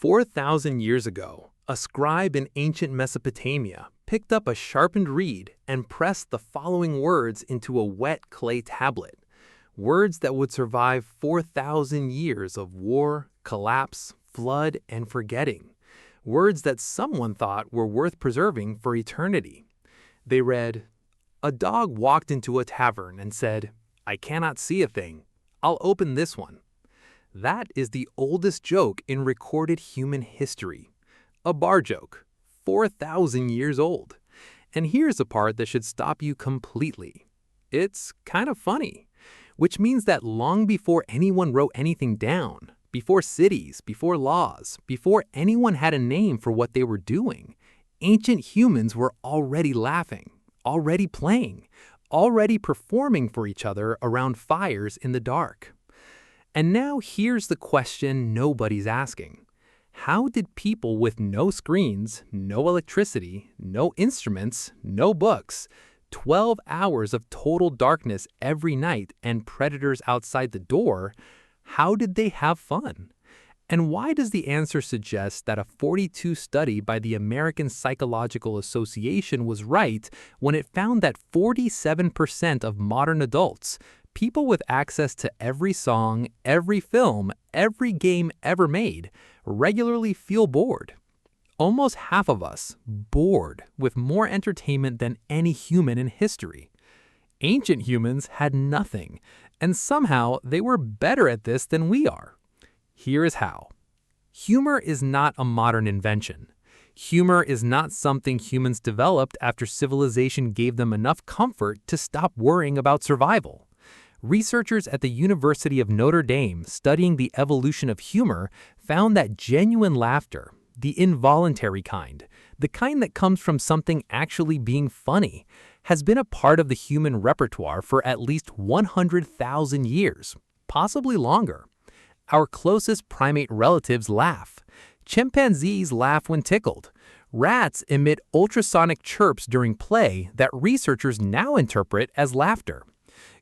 4,000 years ago, a scribe in ancient Mesopotamia picked up a sharpened reed and pressed the following words into a wet clay tablet. Words that would survive 4,000 years of war, collapse, flood, and forgetting. Words that someone thought were worth preserving for eternity. They read, "A dog walked into a tavern and said, 'I cannot see a thing. I'll open this one.' That is the oldest joke in recorded human history. A bar joke, 4,000 years old. And here's the part that should stop you completely. It's kind of funny, which means that long before anyone wrote anything down, before cities, before laws, before anyone had a name for what they were doing, ancient humans were already laughing, already playing, already performing for each other around fires in the dark. And now here's the question nobody's asking. How did people with no screens, no electricity, no instruments, no books, 12 hours of total darkness every night and predators outside the door, how did they have fun? And why does the answer suggest that a 42 study by the American Psychological Association was right when it found that 47% of modern adults, people with access to every song, every film, every game ever made, regularly feel bored? Almost half of us bored with more entertainment than any human in history. Ancient humans had nothing, and somehow they were better at this than we are. Here is how. Humor is not a modern invention. Humor is not something humans developed after civilization gave them enough comfort to stop worrying about survival. Researchers at the University of Notre Dame studying the evolution of humor found that genuine laughter, the involuntary kind, the kind that comes from something actually being funny, has been a part of the human repertoire for at least 100,000 years, possibly longer. Our closest primate relatives laugh. Chimpanzees laugh when tickled. Rats emit ultrasonic chirps during play that researchers now interpret as laughter.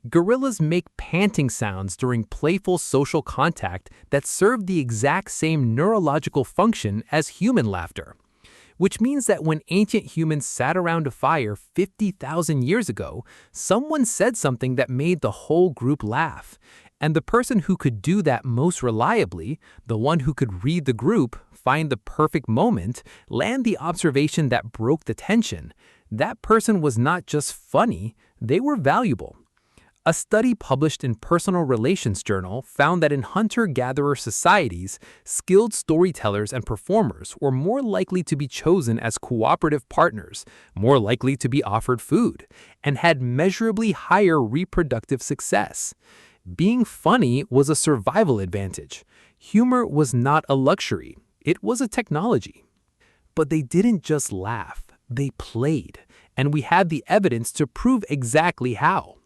Gorillas make panting sounds during playful social contact that serve the exact same neurological function as human laughter. Which means that when ancient humans sat around a fire 50,000 years ago, someone said something that made the whole group laugh. And the person who could do that most reliably, the one who could read the group, find the perfect moment, land the observation that broke the tension, that person was not just funny, they were valuable. A study published in Personal Relations Journal found that in hunter-gatherer societies, skilled storytellers and performers were more likely to be chosen as cooperative partners, more likely to be offered food, and had measurably higher reproductive success. Being funny was a survival advantage. Humor was not a luxury, it was a technology. But they didn't just laugh, they played, and we had the evidence to prove exactly how.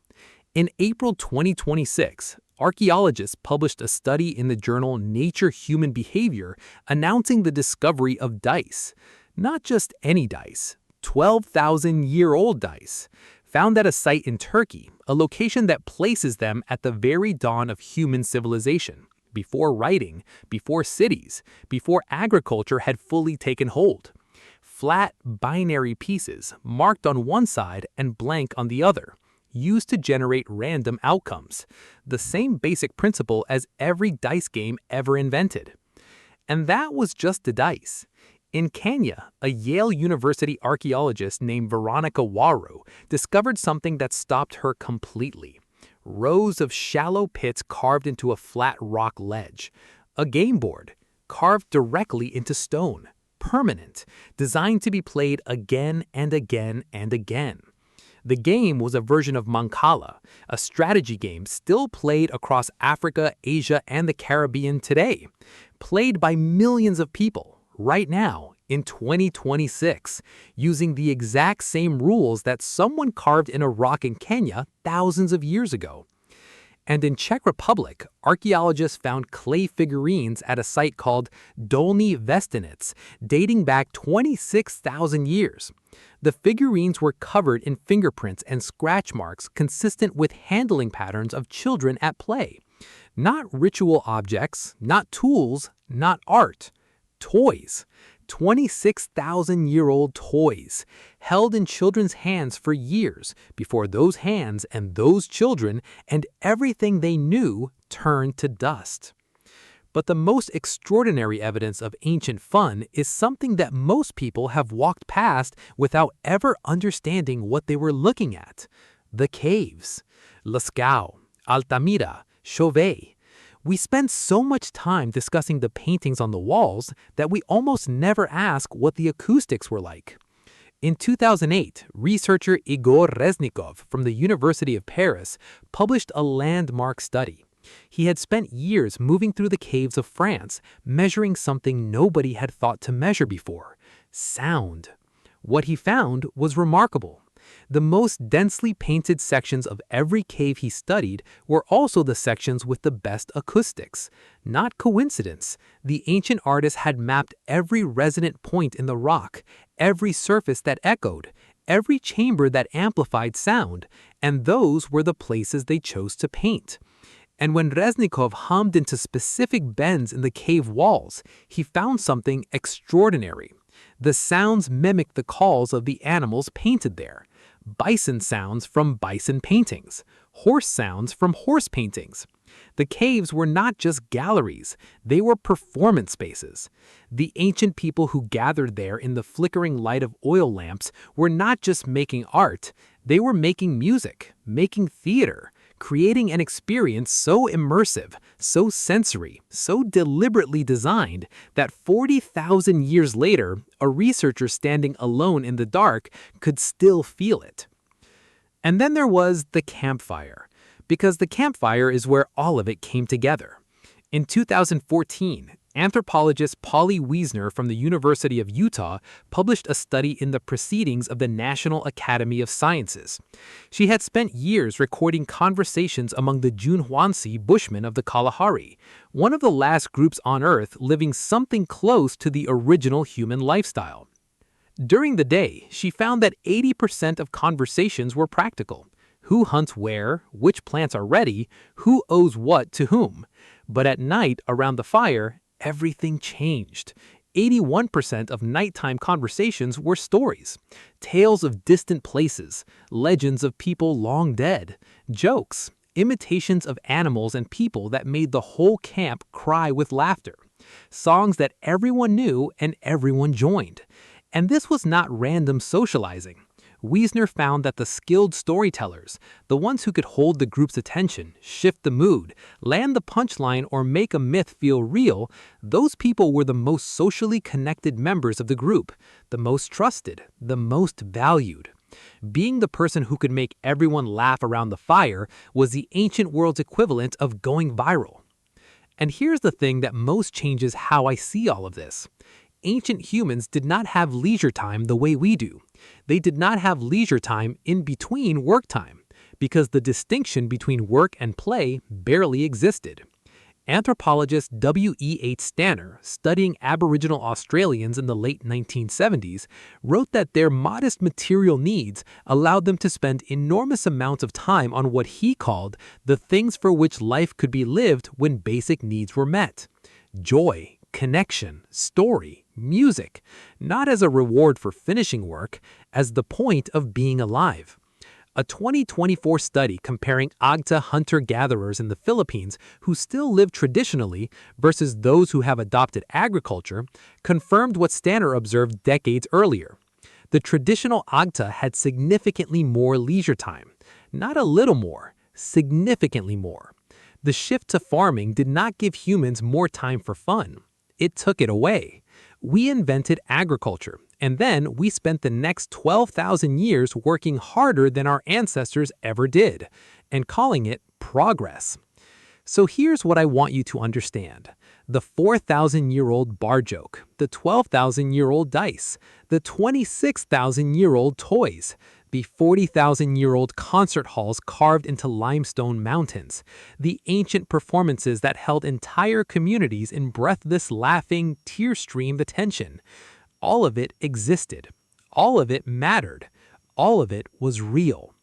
In April 2026, archaeologists published a study in the journal Nature Human Behavior announcing the discovery of dice. Not just any dice, 12,000-year-old dice, found at a site in Turkey, a location that places them at the very dawn of human civilization, before writing, before cities, before agriculture had fully taken hold. Flat, binary pieces, marked on one side and blank on the other, used to generate random outcomes, the same basic principle as every dice game ever invented. And that was just the dice. In Kenya, a Yale University archaeologist named Veronica Waru discovered something that stopped her completely. Rows of shallow pits carved into a flat rock ledge. A game board, carved directly into stone, permanent, designed to be played again and again and again. The game was a version of Mancala, a strategy game still played across Africa, Asia, and the Caribbean today. Played by millions of people, right now, in 2026, using the exact same rules that someone carved in a rock in Kenya thousands of years ago. And in Czech Republic, archaeologists found clay figurines at a site called Dolní Věstonice, dating back 26,000 years. The figurines were covered in fingerprints and scratch marks consistent with handling patterns of children at play. Not ritual objects, not tools, not art. Toys. 26,000-year-old toys, held in children's hands for years before those hands and those children and everything they knew turned to dust. But the most extraordinary evidence of ancient fun is something that most people have walked past without ever understanding what they were looking at. The caves. Lascaux, Altamira, Chauvet. We spend so much time discussing the paintings on the walls that we almost never ask what the acoustics were like. In 2008, researcher Igor Reznikov from the University of Paris published a landmark study. He had spent years moving through the caves of France, measuring something nobody had thought to measure before: sound. What he found was remarkable. The most densely painted sections of every cave he studied were also the sections with the best acoustics. Not coincidence. The ancient artists had mapped every resonant point in the rock, every surface that echoed, every chamber that amplified sound, and those were the places they chose to paint. And when Reznikov hummed into specific bends in the cave walls, he found something extraordinary. The sounds mimicked the calls of the animals painted there. Bison sounds from bison paintings, horse sounds from horse paintings. The caves were not just galleries, they were performance spaces. The ancient people who gathered there in the flickering light of oil lamps were not just making art, they were making music, making theater, creating an experience so immersive, so sensory, so deliberately designed that 40,000 years later, a researcher standing alone in the dark could still feel it. And then there was the campfire, because the campfire is where all of it came together. In 2014, anthropologist Polly Wiesner from the University of Utah published a study in the Proceedings of the National Academy of Sciences. She had spent years recording conversations among the Junhuansi Bushmen of the Kalahari, one of the last groups on Earth living something close to the original human lifestyle. During the day, she found that 80% of conversations were practical. Who hunts where, which plants are ready, who owes what to whom. But at night, around the fire, everything changed. 81% of nighttime conversations were stories, tales of distant places, legends of people long dead, jokes, imitations of animals and people that made the whole camp cry with laughter, songs that everyone knew and everyone joined. And this was not random socializing. Wiesner found that the skilled storytellers, the ones who could hold the group's attention, shift the mood, land the punchline, or make a myth feel real, those people were the most socially connected members of the group, the most trusted, the most valued. Being the person who could make everyone laugh around the fire was the ancient world's equivalent of going viral. And here's the thing that most changes how I see all of this. Ancient humans did not have leisure time the way we do. They did not have leisure time in between work time, because the distinction between work and play barely existed. Anthropologist W.E.H. Stanner, studying Aboriginal Australians in the late 1970s, wrote that their modest material needs allowed them to spend enormous amounts of time on what he called the things for which life could be lived when basic needs were met: joy, connection, story, music, not as a reward for finishing work, as the point of being alive. A 2024 study comparing Agta hunter-gatherers in the Philippines who still live traditionally versus those who have adopted agriculture confirmed what Stanner observed decades earlier. The traditional Agta had significantly more leisure time. Not a little more, significantly more. The shift to farming did not give humans more time for fun. It took it away. We invented agriculture, and then we spent the next 12,000 years working harder than our ancestors ever did, and calling it progress. So here's what I want you to understand. The 4,000-year-old bar joke, the 12,000-year-old dice, the 26,000-year-old toys, the 40,000-year-old concert halls carved into limestone mountains, the ancient performances that held entire communities in breathless laughing, tear-streamed attention. All of it existed. All of it mattered. All of it was real.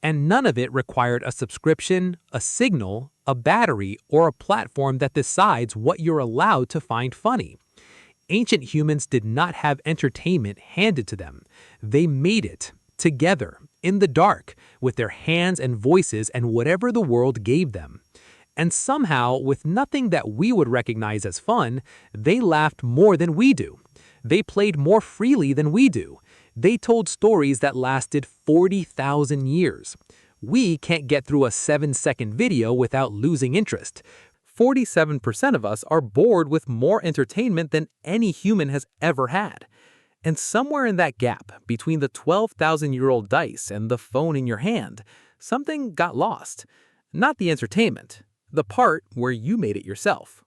And none of it required a subscription, a signal, a battery, or a platform that decides what you're allowed to find funny. Ancient humans did not have entertainment handed to them. They made it, together, in the dark, with their hands and voices and whatever the world gave them. And somehow, with nothing that we would recognize as fun, they laughed more than we do. They played more freely than we do. They told stories that lasted 40,000 years. We can't get through a 7-second video without losing interest. 47% of us are bored with more entertainment than any human has ever had. And somewhere in that gap, between the 12,000-year-old dice and the phone in your hand, something got lost. Not the entertainment, the part where you made it yourself.